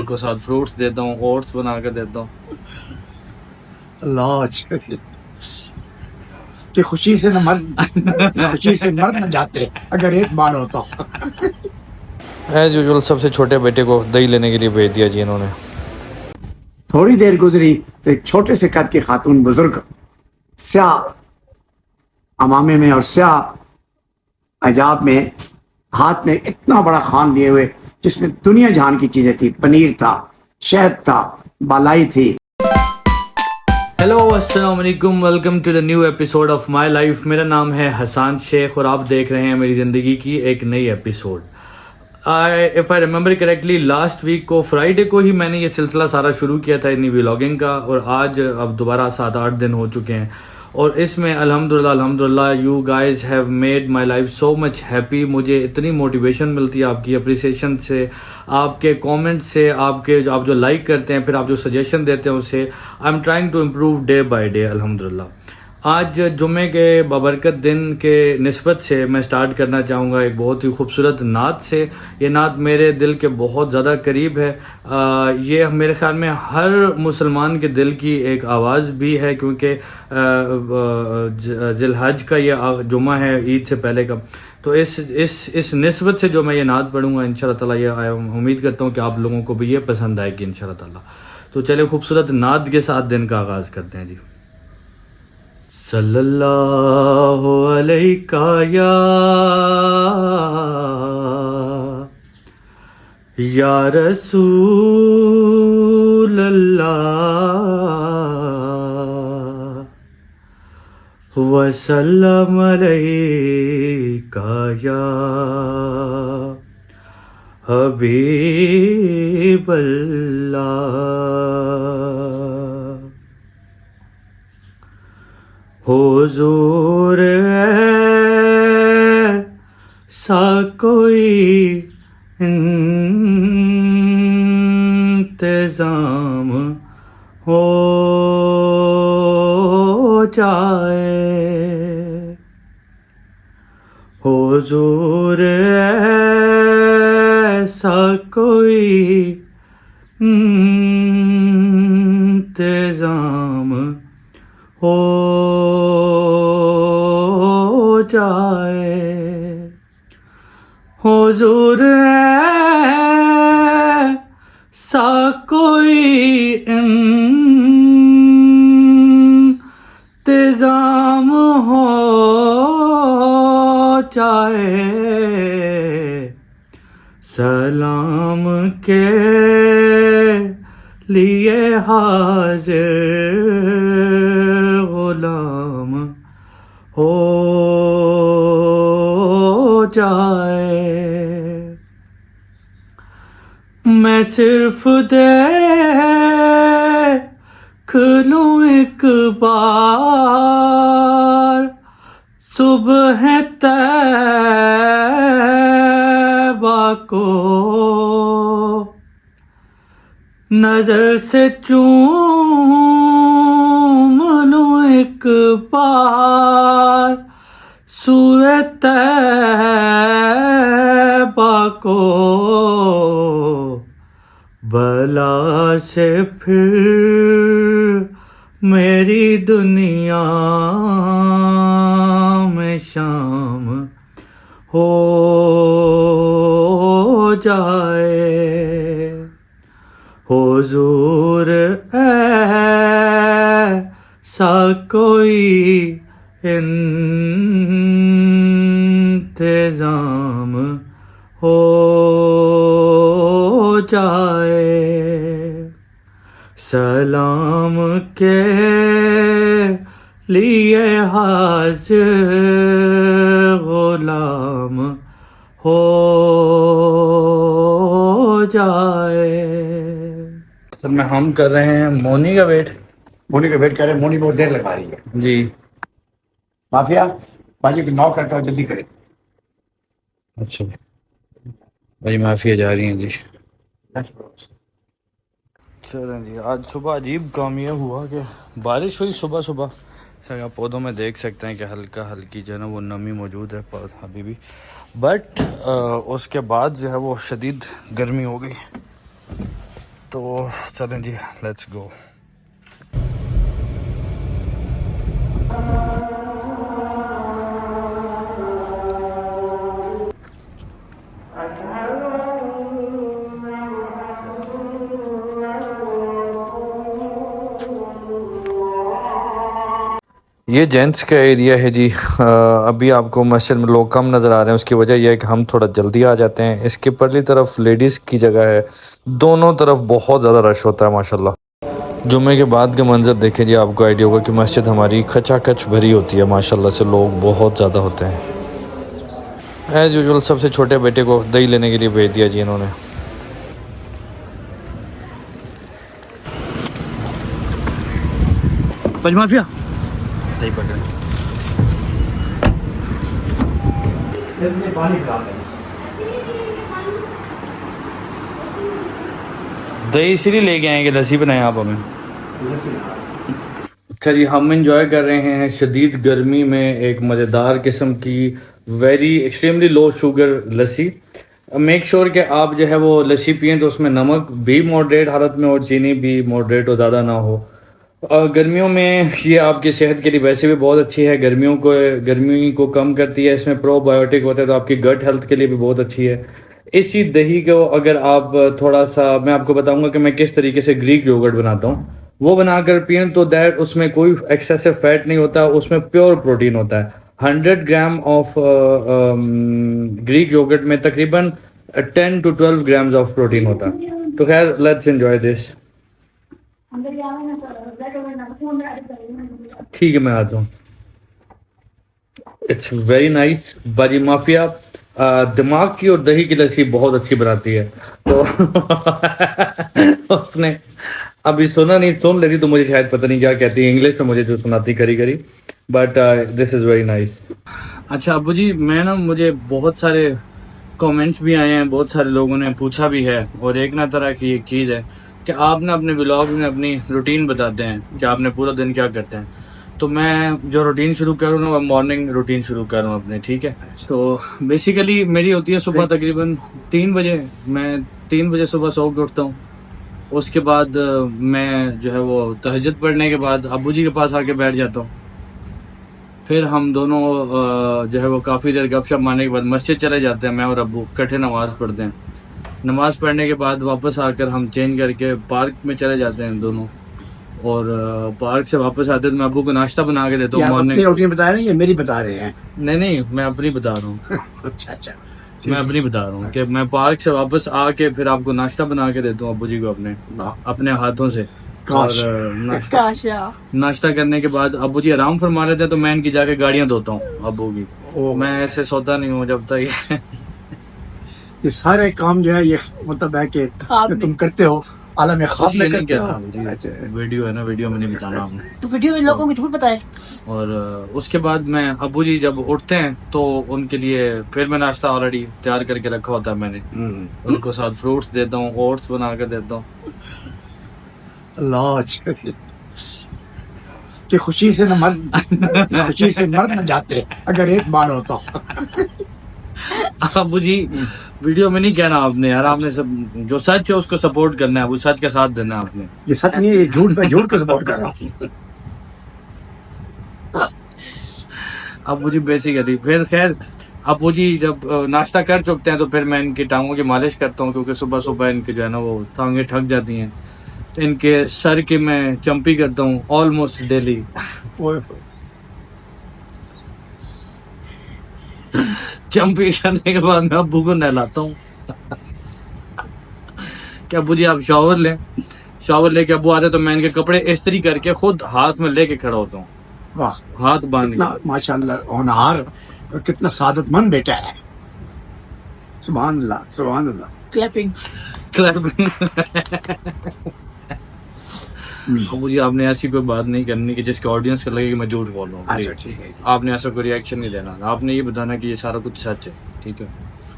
کو ساتھ فروٹس دیتا ہوں, اوٹس بنا کر دیتا ہوں. اللہ اچھا کہ خوشی سے مرد نہ جاتے اگر ایک بار ہوتا. ایز یوزول سب سے چھوٹے بیٹے کو دہی لینے کے لیے بھیج دیا جی انہوں نے. تھوڑی دیر گزری تو ایک چھوٹے سے قد کی خاتون بزرگ سیاہ عمامے میں اور سیاہ حجاب میں ہاتھ میں اتنا بڑا خوان لیے ہوئے جس میں دنیا جہان کی چیزیں تھی, پنیر تھا, شہد تھا, بالائی تھی. ہیلو السلام علیکم, welcome to the new episode of my life. میرا نام ہے حسان شیخ اور آپ دیکھ رہے ہیں میری زندگی کی ایک نئی episode. If I remember correctly last week کو فرائیڈے کو ہی میں نے یہ سلسلہ سارا شروع کیا تھا اتنی ولاگنگ کا, اور آج اب دوبارہ 7-8 دن ہو چکے ہیں, اور اس میں الحمدللہ you guys have made my life so much happy. مجھے اتنی موٹیویشن ملتی ہے آپ کی اپریسیشن سے, آپ کے کامنٹ سے, آپ جو لائک کرتے ہیں, پھر آپ جو سجیشن دیتے ہیں اس سے. I am trying to improve day by day الحمدللہ. آج جمعے کے بابرکت دن کے نسبت سے میں سٹارٹ کرنا چاہوں گا ایک بہت ہی خوبصورت نعت سے. یہ نعت میرے دل کے بہت زیادہ قریب ہے. یہ میرے خیال میں ہر مسلمان کے دل کی ایک آواز بھی ہے, کیونکہ ذی الحج کا یہ جمعہ ہے عید سے پہلے کا. تو اس نسبت سے جو میں یہ نعت پڑھوں گا انشاءاللہ تعالیٰ, یہ امید کرتا ہوں کہ آپ لوگوں کو بھی یہ پسند آئے گی انشاءاللہ تعالیٰ. تو چلے خوبصورت نعت کے ساتھ دن کا آغاز کرتے ہیں جی. صلی اللہ علیہ یا رسول اللہ وسلم علیکہ یا حبیب اللہ. حضور ایسا کوئی انتظام ہو جائے, حضور ایسا کوئی انتظام ہو جائے, حضور ایسا کوئی انتظام ہو جائے, سلام کے لیے حاضر غلام ہو جائے. میں صرف دیکھ لوں ایک بار صبح طیبہ کو, نظر سے چوم لوں ایک بار سوئے طیبہ کو, بلا سے پھر میری دنیا میں شام ہو جائے, حضور ایسا کوئی انتظام ہو جائے, سلام کے لیے حاضر غلام ہو جائے. میں ہم کر رہے ہیں مونی کا ویٹ. مونی کا ویٹ کر رہے ہیں, مونی بہت دیر لگا رہی ہے جی. مافیا باجی کو ناک کرتا ہوں جلدی کرے. اچھا بھائی مافیا جا رہی ہیں جی. چلیں جی. آج صبح عجیب کام یہ ہوا کہ بارش ہوئی صبح صبح. آپ پودوں میں دیکھ سکتے ہیں کہ ہلکی جو ہے نا وہ نمی موجود ہے ابھی بھی, بٹ اس کے بعد جو ہے وہ شدید گرمی ہو گئی. تو چلیں جی لیٹس گو. یہ جینٹس کا ایریا ہے جی. ابھی آپ کو مسجد میں لوگ کم نظر آ رہے ہیں. اس کی وجہ یہ ہے کہ ہم تھوڑا جلدی آ جاتے ہیں. اس کے پرلی طرف لیڈیز کی جگہ ہے, دونوں طرف بہت زیادہ رش ہوتا ہے ماشاءاللہ. جمعے کے بعد کا منظر دیکھیں جی, آپ کو آئیڈیا ہوگا کہ مسجد ہماری کھچا کھچ بھری ہوتی ہے ماشاءاللہ سے, لوگ بہت زیادہ ہوتے ہیں. ایز یوزول سب سے چھوٹے بیٹے کو دہی لینے کے لیے بھیج دیا جی انہوں نے. پنج مافیا دہی پکڑے. پانی پلا دہی اسی لیے لے کے آئیں گے, لسی بنائیں آپ ہمیں. اچھا جی, ہم انجوائے کر رہے ہیں شدید گرمی میں ایک مزیدار قسم کی ویری ایکسٹریملی لو شوگر لسی. میک شور کہ آپ جو ہے وہ لسی پئیں تو اس میں نمک بھی ماڈریٹ حالت میں اور چینی بھی ماڈریٹ اور زیادہ نہ ہو. گرمیوں میں یہ آپ کی صحت کے لیے ویسے بھی بہت اچھی ہے, گرمی کو کم کرتی ہے. اس میں پرو بایوٹک ہوتا ہے تو آپ کی گٹ ہیلتھ کے لیے بھی بہت اچھی ہے. اسی دہی کو اگر آپ تھوڑا سا, میں آپ کو بتاؤں گا کہ میں کس طریقے سے گریک یوگرٹ بناتا ہوں, وہ بنا کر پئیں تو دیٹ اس میں کوئی ایکسیسو فیٹ نہیں ہوتا, اس میں پیور پروٹین ہوتا ہے. 100 گرام آف گریک یوگرٹ میں تقریباً 10 to 12 grams آف پروٹین ہوتا ہے. تو خیر لیٹس انجوائے دس. ٹھیک ہے میں آتا ہوں. It's very nice. باجی مافیا دماغ کی اور دہی کی لسی بہت اچھی بناتی ہے. تو اس نے ابھی سنا نہیں, سن لیتی تو مجھے شاید پتہ نہیں کیا کہتی ہے انگلش میں, مجھے جو سناتی کری کری, but this is very nice. اچھا ابو جی, مجھے بہت سارے کامنٹس بھی آئے ہیں, بہت سارے لوگوں نے پوچھا بھی ہے, اور ایک نہ طرح کی ایک چیز ہے کہ آپ نے اپنے ولاگ میں اپنی روٹین بتاتے ہیں کہ آپ نے پورا دن کیا کرتے ہیں. تو میں جو روٹین شروع کروں نا, وہ مارننگ روٹین شروع کروں اپنے, ٹھیک ہے. تو بیسیکلی میری ہوتی ہے صبح تقریباً 3 بجے. میں 3 بجے صبح سو کے اٹھتا ہوں. اس کے بعد میں جو ہے وہ تہجد پڑھنے کے بعد ابو جی کے پاس آ کے بیٹھ جاتا ہوں. پھر ہم دونوں جو ہے وہ کافی دیر گپ شپ مارنے کے بعد مسجد چلے جاتے ہیں. میں اور ابو اکٹھے نماز پڑھتے ہیں. نماز پڑھنے کے بعد واپس آ کر ہم چینج کر کے پارک میں چلے جاتے ہیں دونوں, اور پارک سے واپس آتے ہیں تو میں ابو کو ناشتہ بنا کے دیتا ہوں. اپنی روٹین بتا رہے ہیں یا میری بتا رہے ہیں؟ نہیں میں اپنی بتا رہا ہوں. اچھا میں اپنی بتا رہا ہوں کہ میں پارک سے واپس آ کے پھر آپ کو ناشتہ بنا کے دیتا ہوں ابو جی کو اپنے ہاتھوں سے. اور ناشتہ کرنے کے بعد ابو جی آرام فرما لیتے ہیں تو میں ان کی جا کے گاڑیاں دھوتا ہوں ابو کی. میں ایسے سوتا نہیں ہوں جب تک یہ سارے کام جو ہے یہ مطلب ہے کہ تم کرتے ہو عالم خواب میں کرتے ہو. ویڈیو ہے نا, ویڈیو میں نہیں بتانا آپ نے, تو ویڈیو میں لوگوں کو جھوٹ بتائے. اور اس کے بعد میں ابو جی جب اٹھتے ہیں تو ان کے لیے پھر میں ناشتہ آلریڈی تیار کر کے رکھا ہوتا ہے میں نے. ان کو ساتھ فروٹس دیتا ہوں, اوٹس بنا کر دیتا ہوں. اللہ کہ خوشی سے مرد نہ جاتے اگر ایک بار ہوتا. ابو جی ویڈیو میں نہیں کہنا آپ نے یار, آپ نے سب جو سچ ہے اس کو سپورٹ کرنا ہے, وہ سچ کا ساتھ دینا ہے آپ نے. یہ سچ نہیں ہے, یہ جھوٹ, میں جھوٹ کو سپورٹ کر رہا ہوں. ابو جی بیسیکلی پھر خیر ابو جی جب ناشتہ کر چکتے ہیں تو پھر میں ان کی ٹانگوں کی مالش کرتا ہوں, کیونکہ صبح صبح ان کی جو ہے نا وہ ٹانگیں تھک جاتی ہیں. تو ان کے سر کی میں چمپی کرتا ہوں آلموسٹ ڈیلی. چمپی کرنے کے بعد میں ابو کو نہلاتا ہوں کہ ابو جی آپ شاور لیں. شاور لے کے ابو آتے تو میں ان کے کپڑے استری کر کے خود ہاتھ میں لے کے کھڑا ہوتا ہوں. واہ, ہاتھ باندھ کے. ماشاء اللہ ہونہار اور کتنا سعادت مند بیٹا ہے. سبحان اللہ سبحان اللہ. کلیپنگ. ابو جی آپ نے ایسی کوئی بات نہیں کرنی کہ جس کے آڈینس کو لگے کہ میں جھوٹ بول رہا ہوں. آپ نے ایسا کوئی ریئیکشن نہیں دینا. آپ نے یہ بتانا کہ یہ سارا کچھ سچ ہے, ٹھیک ہے.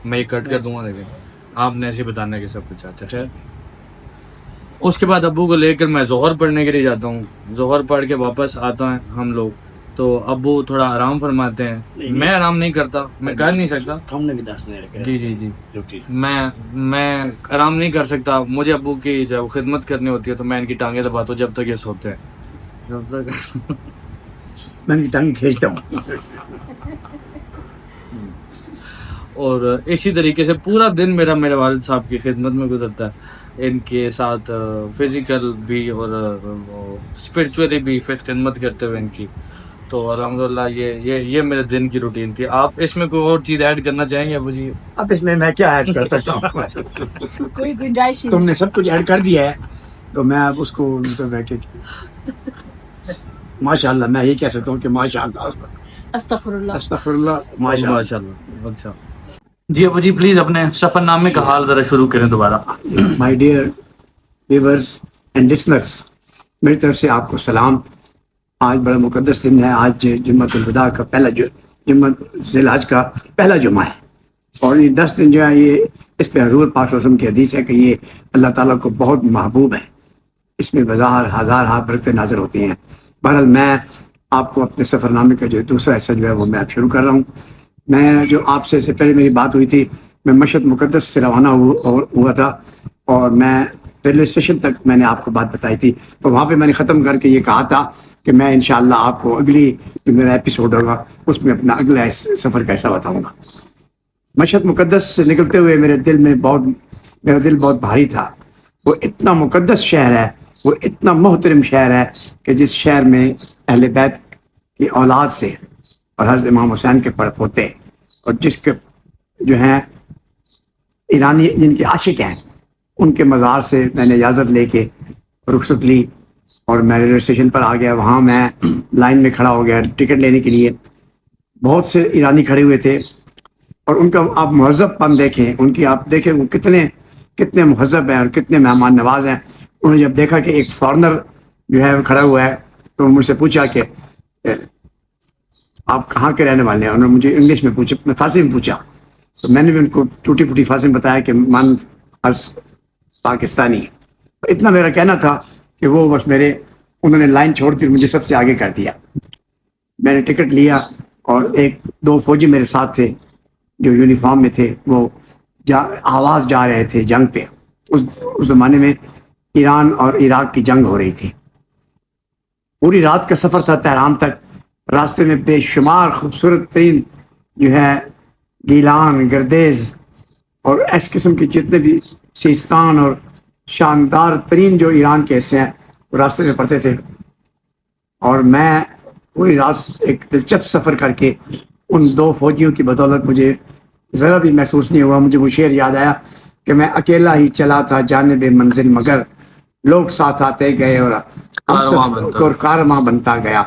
میں یہ کٹ کر دوں گا, لیکن آپ نے ایسے بتانا کہ سب کچھ سچ ہے. اس کے بعد ابو کو لے کر میں ظہر پڑھنے کے لیے جاتا ہوں. ظہر پڑھ کے واپس آتا ہے ہم لوگ تو ابو تھوڑا آرام فرماتے ہیں. میں آرام نہیں کرتا, میں کر نہیں سکتا. ہم نے بھی دسنے لگے جی جی جی, ڈیوٹی میں آرام نہیں کر سکتا. مجھے ابو کی جب خدمت کرنی ہوتی ہے تو میں ان کی ٹانگیں دباتا ہوں جب تک یہ سوتے ہیں. جب تک میں ان کی ٹانگ کھینچتا ہوں. اور اسی طریقے سے پورا دن میرے والد صاحب کی خدمت میں گزرتا ہے, ان کے ساتھ فزیکل بھی اور اسپرچولی بھی خدمت کرتے ہوئے ان کی. تو الحمدللہ یہ میرے دن کی روٹین تھی. آپ اس میں کوئی اور چیز ایڈ کرنا چاہیں گے ابو جی؟ اب اس میں کیا ایڈ کر سکتا ہوں؟ کوئی گنجائش تم نے سب کچھ ایڈ کر دیا ہے, تو میں اب اس کو ماشاء اللہ میں یہ کہہ سکتا ہوں کہ ماشاء اللہ, استغفر اللہ. استغفر اللہ, ماشاء اللہ. ماشاء اللہ. اچھا جی ابو جی, پلیز اپنے سفر نامے کا حال ذرا شروع کریں دوبارہ. My dear viewers and listeners, میری طرف سے آپ کو سلام. آج بڑا مقدس دن ہے. آج جمعۃ الوداع کا پہلا جمعہ ذی الحج کا پہلا جمعہ ہے, اور یہ 10 دن جو ہے یہ اس پہ حضور پاک صلی اللہ علیہ وسلم کی حدیث ہے کہ یہ اللہ تعالیٰ کو بہت محبوب ہے. اس میں بظاہر ہزار برکتیں نازل ہوتی ہیں. بہرحال میں آپ کو اپنے سفر نامے کا جو دوسرا حصہ جو ہے وہ میں اب شروع کر رہا ہوں. میں جو آپ سے پہلے میری بات ہوئی تھی, میں مشہد مقدس سے روانہ ہوا تھا, اور میں ریلوے اسٹیشن تک میں نے آپ کو بات بتائی تھی. تو وہاں پہ میں نے ختم کر کے یہ کہا تھا کہ میں انشاءاللہ آپ کو اگلی جو میرا ایپیسوڈ ہوگا اس میں اپنا اگلا سفر کا حصہ بتاؤں گا. مشہد مقدس سے نکلتے ہوئے میرا دل بہت بھاری تھا. وہ اتنا مقدس شہر ہے, وہ اتنا محترم شہر ہے کہ جس شہر میں اہل بیت کی اولاد سے اور حضرت امام حسین کے پڑپوتے اور جس کے جو ہیں ایرانی جن کے عاشق ہیں ان کے مزار سے میں نے اجازت لے کے رخصت لی, اور میں ریلوے اسٹیشن پر آ گیا. وہاں میں لائن میں کھڑا ہو گیا ٹکٹ لینے کے لیے. بہت سے ایرانی کھڑے ہوئے تھے, اور ان کا آپ مہذب پن دیکھیں, ان کی آپ دیکھیں وہ کتنے مہذب ہیں اور کتنے مہمان نواز ہیں. انہوں نے جب دیکھا کہ ایک فارنر جو ہے وہ کھڑا ہوا ہے, تو مجھ سے پوچھا کہ آپ کہاں کے رہنے والے ہیں. انہوں نے مجھے انگلش میں پوچھا, میں فارسی میں پوچھا, تو میں نے بھی ان کو ٹوٹی پھوٹی فارسی میں بتایا کہ من از پاکستانی. اتنا میرا کہنا تھا کہ وہ بس انہوں نے لائن چھوڑ کر مجھے سب سے آگے کر دیا. میں نے ٹکٹ لیا, اور 2 فوجی میرے ساتھ تھے جو یونیفارم میں تھے. وہ آواز جا رہے تھے جنگ پہ. اس زمانے میں ایران اور عراق کی جنگ ہو رہی تھی. پوری رات کا سفر تھا تہران تک. راستے میں بے شمار خوبصورت ترین جو ہے گیلان, گردیز اور اس قسم کے جتنے بھی سیستان اور شاندار ترین جو ایران کے حصے ہیں وہ راستے میں پڑتے تھے. اور میں پوری رات ایک دلچسپ سفر کر کے ان 2 فوجیوں کی بدولت مجھے ذرا بھی محسوس نہیں ہوا. مجھے وہ شعر یاد آیا کہ میں اکیلا ہی چلا تھا جانب منزل, مگر لوگ ساتھ آتے گئے اور کارواں بنتا گیا.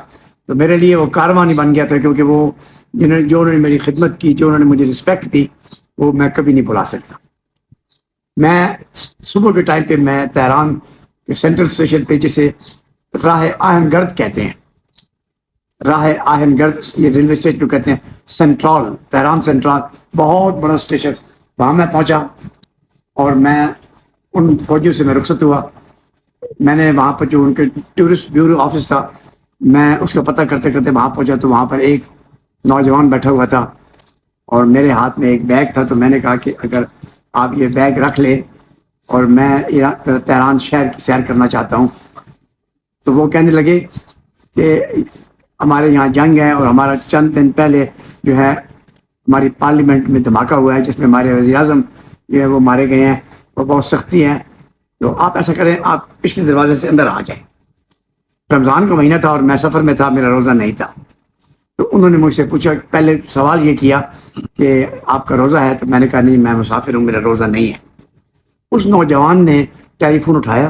تو میرے لیے وہ کارواں نہیں بن گیا تھا, کیونکہ وہ جو انہوں نے میری خدمت کی, جو انہوں نے مجھے رسپیکٹ دی, وہ میں کبھی نہیں بھلا سکتا. میں صبح کے ٹائم پہ میں تہران کے سینٹرل اسٹیشن پہ, جسے راہ آہن گرد کہتے ہیں, راہ آہن گرد یہ ریلوے اسٹیشن کو کہتے ہیں, سینٹرال تہران سینٹرال بہت بڑا اسٹیشن, وہاں میں پہنچا. اور میں ان فوجیوں سے میں رخصت ہوا. میں نے وہاں پر جو ان کے ٹورسٹ بیورو آفس تھا, میں اس کا پتہ کرتے کرتے وہاں پہنچا. تو وہاں پر ایک نوجوان بیٹھا ہوا تھا, اور میرے ہاتھ میں ایک بیگ تھا. تو میں نے کہا کہ اگر آپ یہ بیگ رکھ لیں, اور میں تہران شہر کی سیر کرنا چاہتا ہوں. تو وہ کہنے لگے کہ ہمارے یہاں جنگ ہے, اور ہمارا چند دن پہلے جو ہے ہماری پارلیمنٹ میں دھماکہ ہوا ہے, جس میں ہمارے وزیر اعظم جو ہے وہ مارے گئے ہیں, اور بہت سختی ہیں. تو آپ ایسا کریں, آپ پچھلے دروازے سے اندر آ جائیں. رمضان کا مہینہ تھا اور میں سفر میں تھا, میرا روزہ نہیں تھا. تو انہوں نے مجھ سے پوچھا, پہلے سوال یہ کیا کہ آپ کا روزہ ہے؟ تو میں نے کہا نہیں, میں مسافر ہوں, میرا روزہ نہیں ہے. اس نوجوان نے ٹیلی فون اٹھایا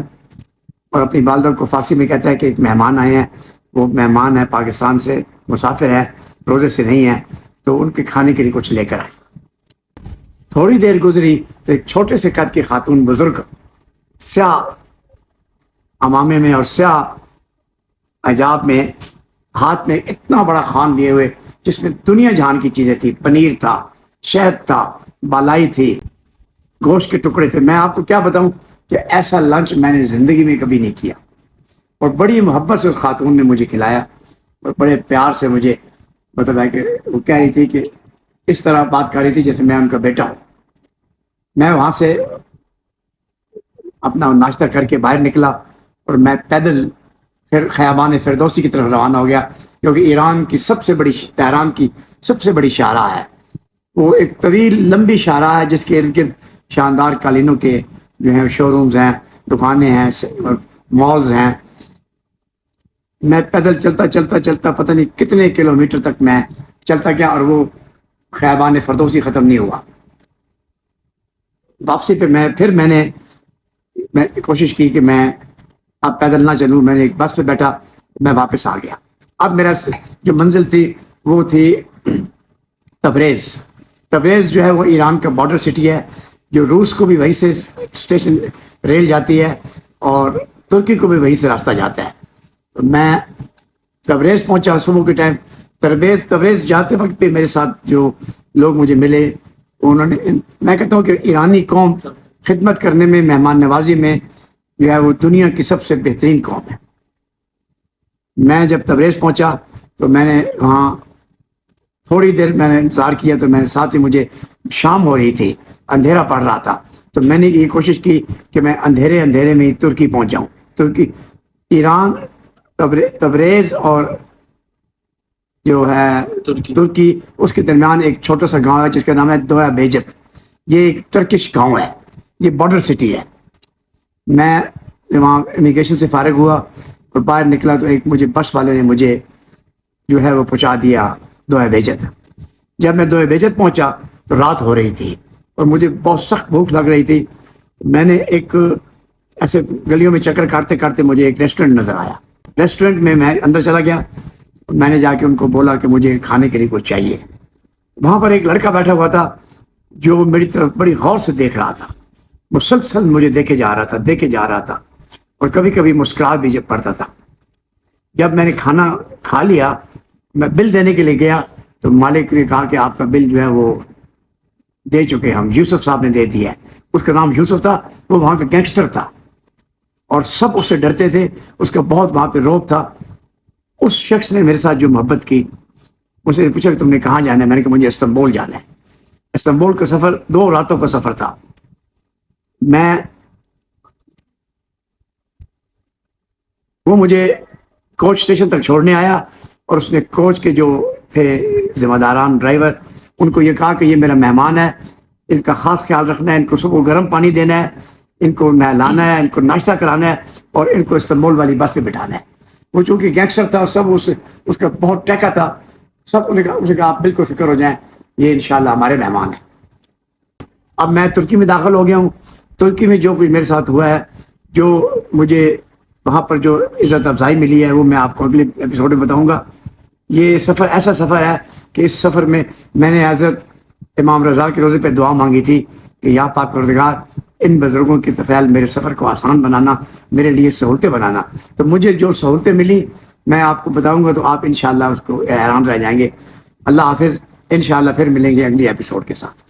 اور اپنی والدہ کو فارسی میں کہتا ہے کہ ایک مہمان آئے ہیں, وہ مہمان ہے پاکستان سے, مسافر ہے, روزے سے نہیں ہے, تو ان کے کھانے کے لیے کچھ لے کر آئے. تھوڑی دیر گزری تو ایک چھوٹے سے قد کی خاتون بزرگ, سیاہ عمامے میں اور سیاہ حجاب میں, ہاتھ میں اتنا بڑا خوان لیے ہوئے جس میں دنیا جہان کی چیزیں تھی. پنیر تھا, شہد تھا, بالائی تھی, گوشت کے ٹکڑے تھے. میں آپ کو کیا بتاؤں کہ ایسا لنچ میں نے زندگی میں کبھی نہیں کیا. اور بڑی محبت سے اس خاتون نے مجھے کھلایا. اور بڑے پیار سے مجھے مطلب ہے کہ وہ کہہ رہی تھی کہ اس طرح بات کر رہی تھی جیسے میں ان کا بیٹا ہوں. میں وہاں سے اپنا ناشتہ کر کے باہر نکلا اور میں پیدل پھر خیابان فردوسی کی طرف روانہ ہو گیا، کیونکہ ایران کی سب سے بڑی تہران کی سب سے بڑی شاہراہ ہے. وہ ایک طویل لمبی شاہراہ ہے جس کے ارد گرد شاندار قالینوں کے جو ہیں شو رومز ہیں، دکانیں ہیں اور مالز ہیں. میں پیدل چلتا پتہ نہیں کتنے کلومیٹر تک میں چلتا گیا اور وہ خیابان فردوسی ختم نہیں ہوا. واپسی پہ میں نے کوشش کی کہ میں اب پیدل نہ چلوں. میں نے ایک بس پہ بیٹھا، میں واپس آ گیا. اب میرا جو منزل تھی وہ تھی تبریز. تبریز جو ہے وہ ایران کا بارڈر سٹی ہے، جو روس کو بھی وہیں سے اسٹیشن ریل جاتی ہے اور ترکی کو بھی وہیں سے راستہ جاتا ہے. تو میں تبریز پہنچا صبح کے ٹائم. تبریز جاتے وقت پہ میرے ساتھ جو لوگ مجھے ملے انہوں نے، میں کہتا ہوں کہ ایرانی قوم خدمت کرنے میں، مہمان نوازی میں جو ہے وہ دنیا کی سب سے بہترین قوم ہے. میں جب تبریز پہنچا تو میں نے وہاں تھوڑی دیر میں نے انتظار کیا، تو میں نے ساتھ ہی مجھے شام ہو رہی تھی، اندھیرا پڑ رہا تھا، تو میں نے یہ کوشش کی کہ میں اندھیرے میں ہی ترکی پہنچ جاؤں. ترکی، ایران، تبریز اور جو ہے ترکی، اس کے درمیان ایک چھوٹا سا گاؤں ہے جس کا نام ہے دویا بیجت. یہ ایک ٹرکش گاؤں ہے، یہ بارڈر سٹی ہے. میں وہاں امیگریشن سے فارغ ہوا اور باہر نکلا تو ایک مجھے بس والے نے مجھے جو ہے وہ پہنچا دیا دویا بیجت. جب میں دویا بیجت پہنچا تو رات ہو رہی تھی اور مجھے بہت سخت بھوک لگ رہی تھی. میں نے ایک ایسے گلیوں میں چکر کاٹتے مجھے ایک ریسٹورنٹ نظر آیا. ریسٹورنٹ میں اندر چلا گیا. میں نے جا کے ان کو بولا کہ مجھے کھانے کے لیے کچھ چاہیے. وہاں پر ایک لڑکا بیٹھا ہوا تھا جو میری طرف بڑی غور سے دیکھ رہا تھا. مسلسل مجھے دیکھے جا رہا تھا اور کبھی کبھی مسکراہٹ بھی جب پڑتا تھا. جب میں نے کھانا کھا لیا، میں بل دینے کے لیے گیا تو مالک نے کہا کہ آپ کا بل جو ہے وہ دے چکے ہم، یوسف صاحب نے دے دیا ہے. اس کا نام یوسف تھا، وہ وہاں کا گینگسٹر تھا اور سب اس سے ڈرتے تھے. اس کا بہت وہاں پہ روب تھا. اس شخص نے میرے ساتھ جو محبت کی، مجھ سے پوچھا کہ تم نے کہاں جانا ہے. میں نے کہا مجھے استنبول جانا ہے. استنبول کا سفر 2 راتوں کا سفر تھا. وہ مجھے کوچ اسٹیشن تک چھوڑنے آیا اور اس نے کوچ کے جو تھے ذمہ داران، ڈرائیور، ان کو یہ کہا کہ یہ میرا مہمان ہے، اس کا خاص خیال رکھنا ہے، ان کو صبح گرم پانی دینا ہے، ان کو نہلانا ہے، ان کو ناشتہ کرانا ہے اور ان کو استنبول والی بس پہ بٹھانا ہے. وہ چونکہ گینگسٹر تھا، سب اس کا بہت ٹیکا تھا. سب نے کہا آپ بالکل فکر ہو جائیں، یہ انشاءاللہ ہمارے مہمان ہیں. اب میں ترکی میں داخل ہو گیا ہوں. ترکی میں جو کچھ میرے ساتھ ہوا ہے، جو مجھے وہاں پر جو عزت افزائی ملی ہے، وہ میں آپ کو اگلے ایپیسوڈ میں بتاؤں گا. یہ سفر ایسا سفر ہے کہ اس سفر میں نے حضرت امام رضا کے روزے پہ دعا مانگی تھی کہ یا پاک پروردگار، ان بزرگوں کے طفیل میرے سفر کو آسان بنانا، میرے لیے سہولتیں بنانا. تو مجھے جو سہولتیں ملی میں آپ کو بتاؤں گا تو آپ انشاءاللہ اس کو حیران رہ جائیں گے. اللہ حافظ. انشاءاللہ پھر ملیں گے اگلی ایپیسوڈ کے ساتھ.